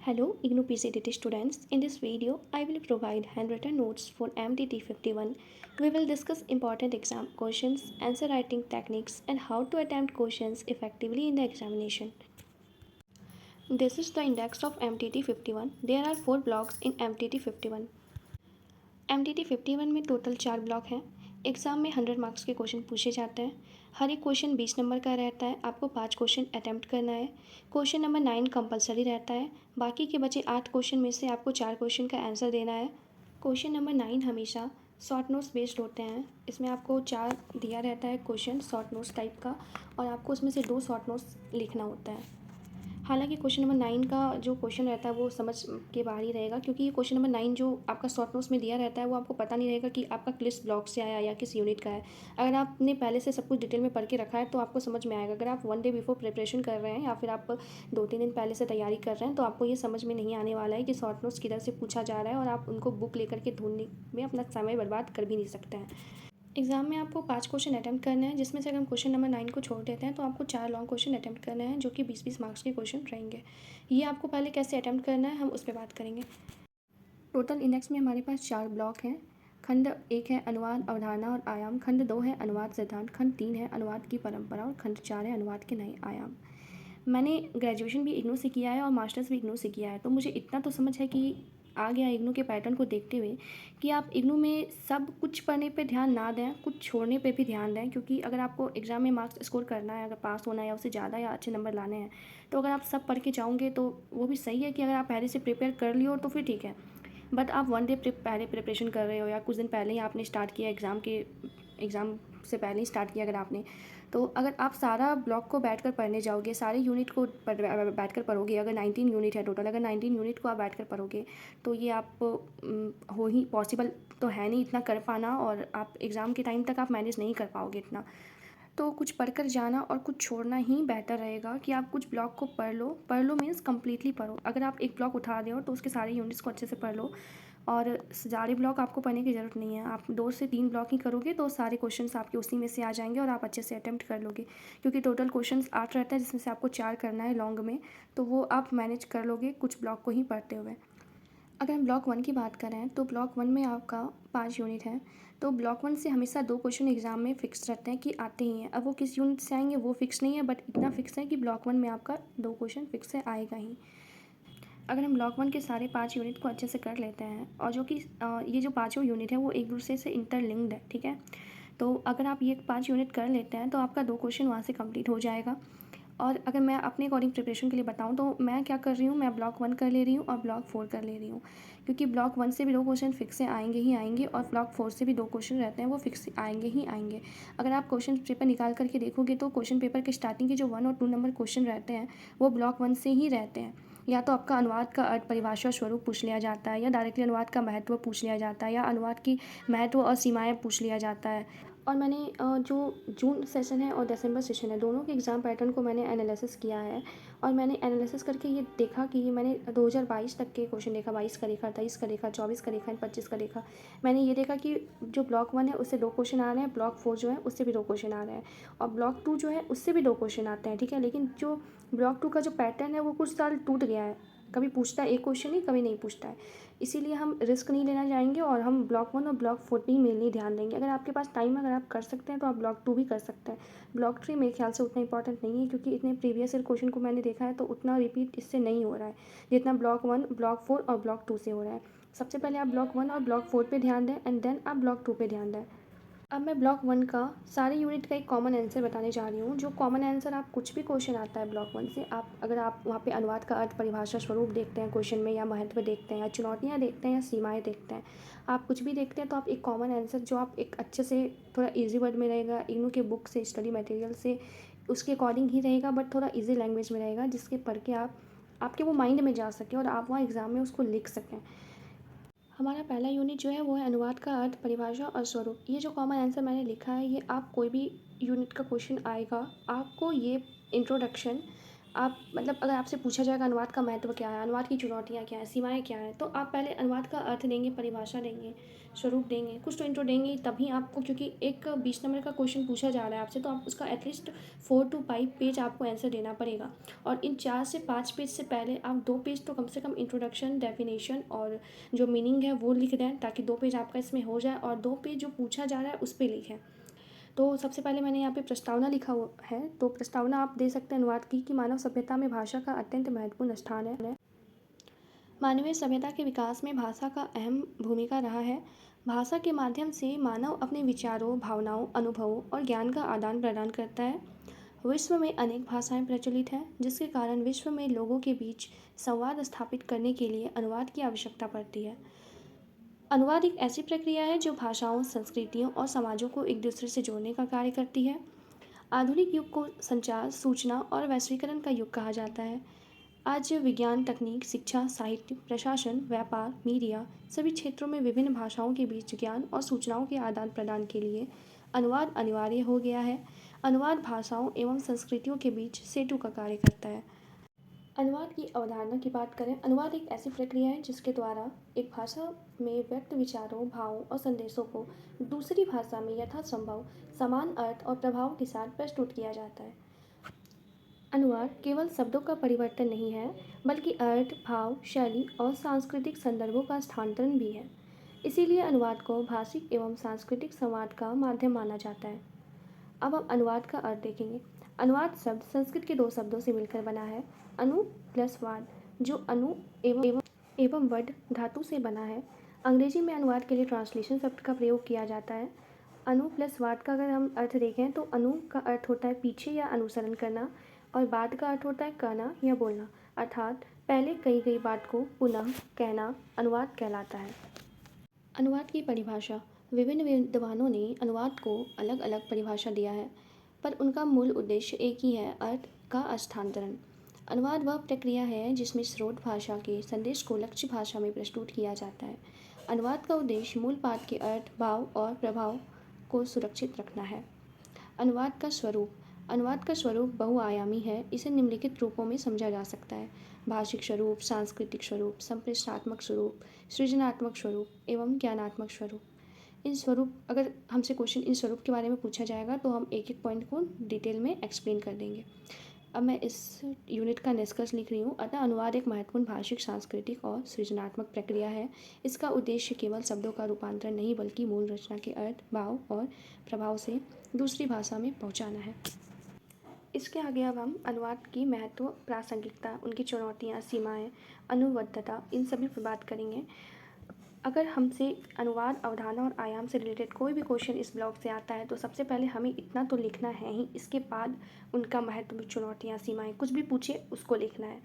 Hello, IGNOU PCDT students. In this video, I will provide handwritten notes for MTT 51. We will discuss important exam questions, answer writing techniques, and how to attempt questions effectively in the examination. This is the index of MTT 51. There are 4 blocks in MTT 51. MTT 51 में total 4 block हैं। Exam में 100 marks के question पूछे जाते हैं। हर एक question 20 number का रहता है। आपको 5 क्वेश्चन अटैम्प्ट करना है। क्वेश्चन नंबर 9 कंपलसरी रहता है। बाकी के बचे 8 क्वेश्चन में से आपको 4 क्वेश्चन का आंसर देना है। क्वेश्चन नंबर 9 हमेशा शॉर्ट नोट्स बेस्ड होते हैं। इसमें आपको 4 दिया रहता है क्वेश्चन शॉर्ट नोट्स टाइप का, और आपको उसमें से 2 शॉर्ट नोट्स लिखना होता है। हालांकि क्वेश्चन नंबर 9 का जो क्वेश्चन रहता है वो समझ के बाहर ही रहेगा, क्योंकि ये क्वेश्चन नंबर 9 जो आपका शॉर्ट नोट्स में दिया रहता है वो आपको पता नहीं रहेगा कि आपका किस ब्लॉक से आया या किस यूनिट का है। अगर आपने पहले से सब कुछ डिटेल में पढ़ के रखा है तो आपको समझ में आएगा। अगर आप 1 डे बिफोर प्रिपरेशन कर रहे हैं या फिर आप 2-3 दिन पहले से तैयारी कर रहे हैं तो आपको ये समझ में नहीं आने वाला है कि शॉर्ट नोट्स किधर से पूछा जा रहा है, और आप उनको बुक लेकर के ढूंढने में अपना समय बर्बाद कर भी नहीं सकते हैं। एग्ज़ाम में आपको 5 क्वेश्चन अटैम्प्ट करना है, जिसमें से अगर हम क्वेश्चन नंबर 9 को छोड़ देते हैं तो आपको 4 लॉन्ग क्वेश्चन अटैम्प्ट करना है, जो कि 20-20 मार्क्स के क्वेश्चन रहेंगे। ये आपको पहले कैसे अटैम्प्ट करना है हम उस पर बात करेंगे। टोटल इंडेक्स में हमारे पास 4 ब्लॉक हैं। खंड 1 है अनुवाद, अवधारणा और आयाम। खंड 2 है अनुवाद सिद्धांत। खंड 3 है अनुवाद की परंपरा। और खंड 4 है अनुवाद के नए आयाम। मैंने ग्रेजुएशन भी इग्नू से किया है और मास्टर्स भी इग्नू से किया है, तो मुझे इतना तो समझ है कि आ गया इग्नू के पैटर्न को देखते हुए कि आप इग्नू में सब कुछ पढ़ने पे ध्यान ना दें, कुछ छोड़ने पे भी ध्यान दें। क्योंकि अगर आपको एग्ज़ाम में मार्क्स स्कोर करना है, अगर पास होना है या उससे ज़्यादा या अच्छे नंबर लाने हैं, तो अगर आप सब पढ़ के जाओगे तो वो भी सही है कि अगर आप पहले से प्रिपेयर कर लियो तो फिर ठीक है। बट आप 1 डे पहले प्रिपरेशन कर रहे हो या कुछ दिन पहले ही आपने स्टार्ट किया, एग्ज़ाम से पहले ही स्टार्ट किया अगर आपने, तो अगर आप सारा ब्लॉक को बैठ कर पढ़ने जाओगे, सारे यूनिट को बैठ कर पढ़ोगे, अगर 19 यूनिट है टोटल, अगर 19 यूनिट को आप बैठ कर पढ़ोगे तो ये आप हो ही पॉसिबल तो है नहीं इतना कर पाना, और आप एग्ज़ाम के टाइम तक आप मैनेज नहीं कर पाओगे इतना। तो कुछ पढ़कर जाना और कुछ छोड़ना ही बेटर रहेगा कि आप कुछ ब्लॉक को पढ़ लो मीन्स कम्प्लीटली पढ़ो। अगर आप एक ब्लॉक उठा रहे हो तो उसके सारे यूनिट्स को अच्छे से पढ़ लो, और सारे ब्लॉक आपको पढ़ने की ज़रूरत नहीं है। आप 2 से 3 ब्लॉक ही करोगे तो सारे क्वेश्चंस आपके उसी में से आ जाएंगे और आप अच्छे से अटेम्प्ट कर लोगे। क्योंकि टोटल क्वेश्चंस 8 रहता है, जिसमें से आपको 4 करना है लॉन्ग में, तो वो आप मैनेज कर लोगे कुछ ब्लॉक को ही पढ़ते हुए। अगर हम ब्लॉक 1 की बात करें तो ब्लॉक 1 में आपका 5 यूनिट है। तो ब्लॉक 1 से हमेशा 2 क्वेश्चन एग्जाम में फिक्स रहते हैं कि आते ही हैं। अब वो किस यूनिट से आएंगे वो फिक्स नहीं है, बट इतना फिक्स है कि ब्लॉक 1 में आपका 2 क्वेश्चन फिक्स है, आएगा ही। अगर हम ब्लॉक 1 के सारे 5 यूनिट को अच्छे से कर लेते हैं, और जो कि ये जो पाँचों यूनिट है वो एक दूसरे से इंटरलिंक्ड है, ठीक है। तो अगर आप ये 5 यूनिट कर लेते हैं तो आपका 2 क्वेश्चन वहाँ से कंप्लीट हो जाएगा। और अगर मैं अपने अकॉर्डिंग प्रिपरेशन के लिए बताऊँ तो मैं क्या कर रही हूँ, मैं ब्लॉक 1 कर ले रही हूँ और ब्लॉक 4 कर ले रही हूँ। क्योंकि ब्लॉक 1 से भी 2 क्वेश्चन फिक्स से आएंगे ही आएंगे, और ब्लॉक 4 से भी 2 क्वेश्चन रहते हैं वो फिक्स आएंगे ही आएंगे। अगर आप क्वेश्चन पेपर निकाल करके देखोगे तो क्वेश्चन पेपर के स्टार्टिंग के जो 1 और 2 नंबर क्वेश्चन रहते हैं वो ब्लॉक 1 से ही रहते हैं। या तो आपका अनुवाद का अर्थ, परिभाषा, स्वरूप पूछ लिया जाता है, या डायरेक्टली अनुवाद का महत्व पूछ लिया जाता है, या अनुवाद की महत्व और सीमाएँ पूछ लिया जाता है। और मैंने जो जून सेशन है और दिसंबर सेशन है, दोनों के एग्ज़ाम पैटर्न को मैंने एनालिसिस किया है। और मैंने एनालिसिस करके ये देखा कि मैंने 2022 तक के क्वेश्चन देखा, 22 का देखा, 23 का देखा, 24 का देखा, 25 का देखा। मैंने ये देखा कि जो ब्लॉक 1 है उससे 2 क्वेश्चन आ रहे हैं, ब्लॉक 4 जो है उससे भी 2 क्वेश्चन आ रहे हैं, और ब्लॉक 2 जो है उससे भी 2 क्वेश्चन आते हैं, ठीक है। लेकिन जो ब्लॉक 2 का जो पैटर्न है वो कुछ साल टूट गया है, कभी पूछता है एक क्वेश्चन ही, कभी नहीं पूछता है। इसीलिए हम रिस्क नहीं लेना चाहेंगे और हम ब्लॉक 1 और ब्लॉक 4 पे ही मेनली ध्यान देंगे। अगर आपके पास टाइम है, अगर आप कर सकते हैं तो आप ब्लॉक 2 भी कर सकते हैं। ब्लॉक 3 मेरे ख्याल से उतना इंपॉर्टेंट नहीं है, क्योंकि इतने प्रीवियस ईयर क्वेश्चन को मैंने देखा है तो उतना रिपीट इससे नहीं हो रहा है जितना ब्लॉक 1, ब्लॉक 4 और ब्लॉक 2 से हो रहा है। सबसे पहले आप ब्लॉक 1 और ब्लॉक 4 पे ध्यान दें, एंड देन आप ब्लॉक 2 पे ध्यान दें। अब मैं ब्लॉक 1 का सारे यूनिट का एक कॉमन आंसर बताने जा रही हूँ। जो कॉमन आंसर, आप कुछ भी क्वेश्चन आता है ब्लॉक 1 से, आप अगर आप वहाँ पे अनुवाद का अर्थ, परिभाषा, स्वरूप देखते हैं क्वेश्चन में, या महत्व देखते हैं, या चुनौतियाँ देखते हैं, या सीमाएँ देखते हैं, आप कुछ भी देखते हैं तो आप एक कॉमन आंसर जो आप एक अच्छे से, थोड़ा ईजी वर्ड में रहेगा, इग्नू के बुक से, स्टडी मटेरियल से, उसके अकॉर्डिंग ही रहेगा, बट थोड़ा ईजी लैंग्वेज में रहेगा, जिसके पढ़ के आप, आपके वो माइंड में जा सके और आप वहाँ एग्ज़ाम में उसको लिख सकें। हमारा पहला यूनिट जो है वो है अनुवाद का अर्थ, परिभाषा और स्वरूप। ये जो कॉमन आंसर मैंने लिखा है, ये आप कोई भी यूनिट का क्वेश्चन आएगा, आपको ये इंट्रोडक्शन आप मतलब अगर आपसे पूछा जाएगा अनुवाद का महत्व क्या है, अनुवाद की चुनौतियाँ क्या हैं, सीमाएँ क्या हैं, तो आप पहले अनुवाद का अर्थ देंगे, परिभाषा देंगे, स्वरूप देंगे, कुछ तो इंट्रो देंगे ही, तभी आपको, क्योंकि एक 20 नंबर का क्वेश्चन पूछा जा रहा है आपसे, तो आप उसका एटलीस्ट 4 टू 5 पेज आपको आंसर देना पड़ेगा। और इन 4 से 5 पेज से पहले आप 2 पेज तो कम से कम इंट्रोडक्शन, डेफिनेशन और जो मीनिंग है वो लिख दें, ताकि 2 पेज आपका इसमें हो जाए और 2 पेज जो पूछा जा रहा है उस पे लिखें। तो सबसे पहले मैंने यहाँ पे प्रस्तावना लिखा हुआ है, तो प्रस्तावना आप दे सकते हैं अनुवाद की कि मानव सभ्यता में भाषा का अत्यंत महत्वपूर्ण स्थान है। मानवीय सभ्यता के विकास में भाषा का अहम भूमिका रहा है। भाषा के माध्यम से मानव अपने विचारों, भावनाओं, अनुभवों और ज्ञान का आदान प्रदान करता है। विश्व में अनेक भाषाएं प्रचलित हैं, जिसके कारण विश्व में लोगों के बीच संवाद स्थापित करने के लिए अनुवाद की आवश्यकता पड़ती है। अनुवाद एक ऐसी प्रक्रिया है जो भाषाओं, संस्कृतियों और समाजों को एक दूसरे से जोड़ने का कार्य करती है। आधुनिक युग को संचार, सूचना और वैश्वीकरण का युग कहा जाता है। आज विज्ञान, तकनीक, शिक्षा, साहित्य, प्रशासन, व्यापार, मीडिया सभी क्षेत्रों में विभिन्न भाषाओं के बीच ज्ञान और सूचनाओं के आदान प्रदान के लिए अनुवाद अनिवार्य हो गया है। अनुवाद भाषाओं एवं संस्कृतियों के बीच सेतु का कार्य करता है। अनुवाद की अवधारणा की बात करें, अनुवाद एक ऐसी प्रक्रिया है जिसके द्वारा एक भाषा में व्यक्त विचारों, भावों और संदेशों को दूसरी भाषा में यथासंभव समान अर्थ और प्रभाव के साथ प्रस्तुत किया जाता है। अनुवाद केवल शब्दों का परिवर्तन नहीं है, बल्कि अर्थ, भाव, शैली और सांस्कृतिक संदर्भों का स्थानांतरण भी है। इसीलिए अनुवाद को भाषिक एवं सांस्कृतिक संवाद का माध्यम माना जाता है। अब हम अनुवाद का अर्थ देखेंगे। अनुवाद शब्द संस्कृत के 2 शब्दों से मिलकर बना है, अनु प्लस वाद, जो अनु एवं वड धातु से बना है। अंग्रेजी में अनुवाद के लिए ट्रांसलेशन शब्द का प्रयोग किया जाता है। अनु प्लस वाद का अगर हम अर्थ देखें तो अनु का अर्थ होता है पीछे या अनुसरण करना, और वाद का अर्थ होता है कहना या बोलना, अर्थात पहले कही गई बात को पुनः कहना अनुवाद कहलाता है। अनुवाद की परिभाषा, विभिन्न विद्वानों ने अनुवाद को अलग अलग परिभाषा दिया है, पर उनका मूल उद्देश्य एक ही है, अर्थ का स्थानांतरण। अनुवाद वह प्रक्रिया है जिसमें स्रोत भाषा के संदेश को लक्ष्य भाषा में प्रस्तुत किया जाता है। अनुवाद का उद्देश्य मूल पाठ के अर्थ, भाव और प्रभाव को सुरक्षित रखना है। अनुवाद का स्वरूप, अनुवाद का स्वरूप बहुआयामी है। इसे निम्नलिखित रूपों में समझा जा सकता है: भाषिक स्वरूप, सांस्कृतिक स्वरूप, संप्रेषणात्मक स्वरूप, सृजनात्मक स्वरूप एवं ज्ञानात्मक स्वरूप। इन स्वरूप, अगर हमसे क्वेश्चन इन स्वरूप के बारे में पूछा जाएगा तो हम एक एक पॉइंट को डिटेल में एक्सप्लेन कर देंगे। अब मैं इस यूनिट का निष्कर्ष लिख रही हूँ। अतः अनुवाद एक महत्वपूर्ण भाषिक, सांस्कृतिक और सृजनात्मक प्रक्रिया है। इसका उद्देश्य केवल शब्दों का रूपांतरण नहीं, बल्कि मूल रचना के अर्थ, भाव और प्रभाव से दूसरी भाषा में पहुँचाना है। इसके आगे अब हम अनुवाद की महत्व, प्रासंगिकता, उनकी चुनौतियाँ, सीमाएँ, अनुवद्धता, इन सभी पर बात करेंगे। अगर हमसे अनुवाद, अवधारणा और आयाम से रिलेटेड कोई भी क्वेश्चन इस ब्लॉग से आता है तो सबसे पहले हमें इतना तो लिखना है ही, इसके बाद उनका महत्व, चुनौतियाँ, सीमाएँ, कुछ भी पूछे उसको लिखना है।